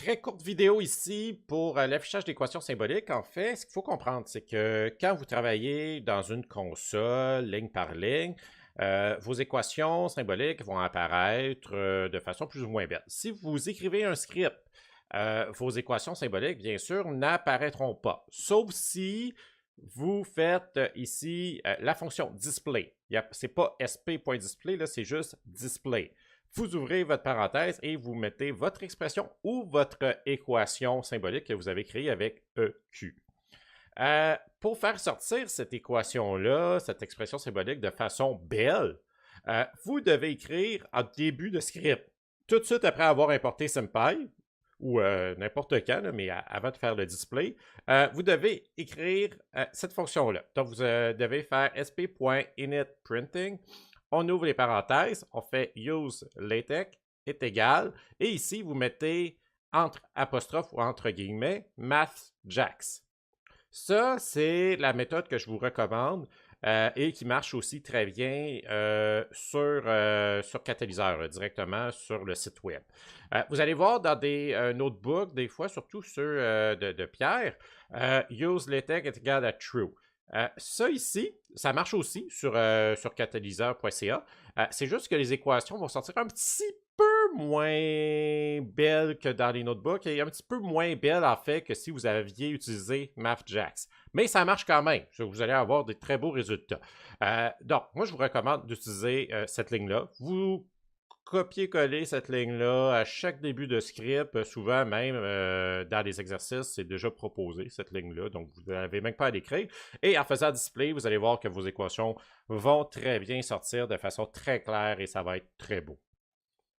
Très courte vidéo ici pour l'affichage d'équations symboliques. En fait, ce qu'il faut comprendre, c'est que quand vous travaillez dans une console, ligne par ligne, vos équations symboliques vont apparaître de façon plus ou moins belle. Si vous écrivez un script, vos équations symboliques, bien sûr, n'apparaîtront pas, sauf si vous faites ici la fonction display. Ce n'est pas sp.display, là, c'est juste display. Vous ouvrez votre parenthèse et vous mettez votre expression ou votre équation symbolique que vous avez créée avec EQ. Pour faire sortir cette équation-là, cette expression symbolique de façon belle, vous devez écrire en début de script, tout de suite après avoir importé SymPy, ou n'importe quand, là, mais avant de faire le display, vous devez écrire cette fonction-là. Donc, vous devez faire sp.initPrinting. On ouvre les parenthèses, on fait use LaTeX est égal, et ici, vous mettez entre apostrophes ou entre guillemets mathjax. Ça, c'est la méthode que je vous recommande et qui marche aussi très bien sur Catalyseur, directement sur le site web. Vous allez voir dans des notebooks, des fois, surtout ceux de Pierre, use LaTeX est égal à true. Ça ici, ça marche aussi sur catalyseur.ca. C'est juste que les équations vont sortir un petit peu moins belles que dans les notebooks et un petit peu moins belles en fait que si vous aviez utilisé mathjax. Mais ça marche quand même. Vous allez avoir des très beaux résultats. Donc, moi, je vous recommande d'utiliser cette ligne-là. Vous copier-coller cette ligne-là à chaque début de script, souvent même dans les exercices, c'est déjà proposé, cette ligne-là, donc vous n'avez même pas à l'écrire. Et en faisant display, vous allez voir que vos équations vont très bien sortir de façon très claire et ça va être très beau.